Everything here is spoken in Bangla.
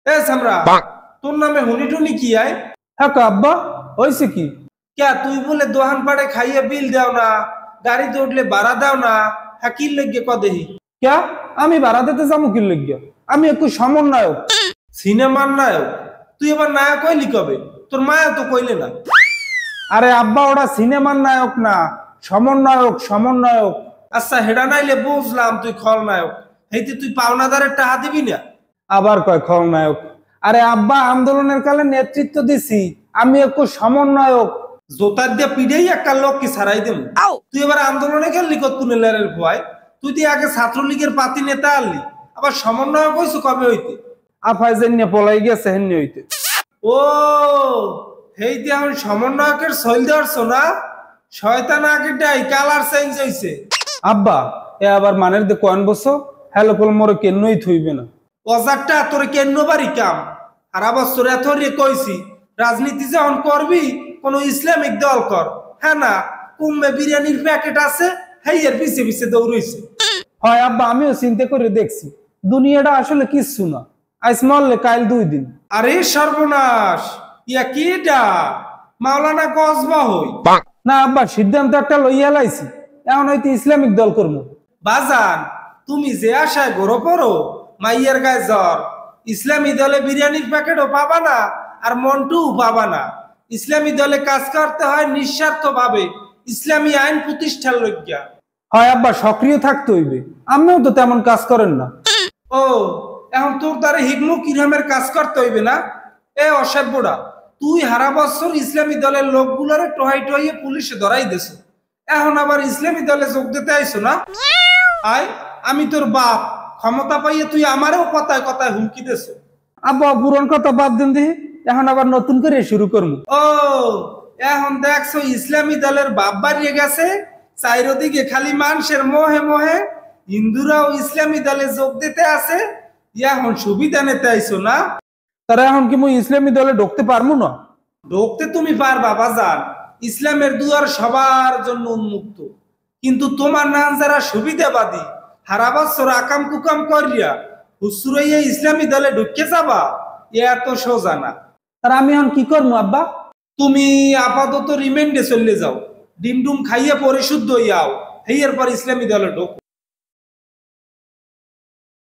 এ সামরা, তোর নামে হুনি টুনি কি আয়? হ্যাঁ আব্বা, হয়েছে কি? ক্যা তুই বলে দোহান পাড়ে খাইয়ে বিল দাও না, গাড়িতে উঠলে ভাড়া দাও না, হ্যাঁ কি লেগে কদেহি? ক্যা আমি ভাড়া দিতে যাবো কি লিখিয়া? আমি একটু সমন্বয়ক। সিনেমার নায়ক? তুই এবার নায়ক হইলি কবে? তোর মায়া তো কইলে না। আরে আব্বা, ওটা সিনেমার নায়ক না, সমন্বয়ক সমন্বয়ক। আচ্ছা হেডা নাইলে বুঝলাম তুই খলনায়ক, হেইতে তুই পাওনাদারের টাকা দিবি না? আবার কয় খলনায়ক? আরে আব্বা, আন্দোলনের কালে নেতৃত্ব দিছি, আমি একটু সমন্বয়ক। জোতার দিয়ে পিড়েই একটা লোক কি ছাড়াই দেব। তুই এবার আন্দোলনে খেললি কত লেলের ভয়? তুই দিয়ে আগে ছাত্রলীগের পাতি নেতা আনলি, আবার সমন্বয়ক হইছো কবে হইতে? আফাই জেনে পলাই গেছে হেননি হইতে। ও হেইতে এখন সমন্বয়কের সইল দেওয়ারছো না? শয়তান আগেটাই কালার চেঞ্জ হইছে। আব্বা, এ আবার মানের দে কয়েন বসো, হ্যালো কল মোরে কেনই থইবে না। অজারটা তোর কেন বাড়ি কাম? সারা বছর এত রে কইছি রাজনীতি যখন করবি কোন ইসলামিক দল কর, হ্যাঁ না কুম্মে বিরিয়ানির প্যাকেট আছে, হ্যাঁ এর পিছে পিছে দৌড়ইছে। হয় আব্বা, আমিও চিন্তা করে দেখছি, দুনিয়াটা আসলে কিচ্ছু না, আজ মরলে কাল 2 দিন। আরে সর্বনাশ, ইয়া কিটা মাওলানা কসবা হই? না আব্বা, সিদ্ধান্ত একটা লইয়া লাইছি, এখন হয়তো ইসলামিক দল করবো। বাজান তুমি যে আশায় গড়ো পড়ো, মাইয়ের গায়ে জ্বর, ইসলামী দলে বিরিয়ানির প্যাকেটও পাবা না, আর মন্টুও পাবা না। ইসলামী দলে কাজ করতে হয় নিঃস্বার্থ ভাবে, ইসলামী আইন প্রতিষ্ঠার লজ্ঞা। হয় আব্বা, সক্রিয় থাকতে হইবে, আমিও তো তেমন কাজ করেন না। ও এখন তোর দ্বারা হিগমু কিরমের কাজ করতে হইবে না? এ অসভ্যরা, তুই হারা বছর ইসলামী দলের লোকগুলোরে টহাই টহাইয়ে পুলিশে ধরাই দেছ, এখন আবার ইসলামী দলে যোগ দিতে আইছো না? আয় আমি তোর বাপ, ক্ষমতা পাইয়ে তুই আমারও কথায় কথায় হুমকি দেছ। আব্বা, পুরন কথা বাদ দিন দিহি, এখন আবার নতুন করে শুরু করবো। ও এখন দেখছো ইসলামী দলের বাপ বাড়িয়ে গেছে, চাইরদিকে খালি মানুষের মোহে মোহে, হিন্দুরাও ইসলামী দলে যোগ দিতে আছে, এখন সুবিধা নিতে আইছো না? তারা এখন কি মুই ইসলামী দলে ঢুকতে পারবো না? ঢুকতে তুমি পারবা বাজার, ইসলামের দুয়ার সবার জন্য উন্মুক্ত, কিন্তু তোমার নাম যারা সুবিধাবাদী, হারা বছর আকাম কুকাম করিয়া হুসুরাইয়া ইসলামী দলে ঢুকে যাবা, এত সোজা না। আর আমি এখন কি করবো আব্বা? তুমি আপাতত রিমান্ডে চলে যাও, ডিম ডুম খাইয়ে পরিশুদ্ধ হইয়াও, হেয়ার পর ইসলামী দলে ঢোকো।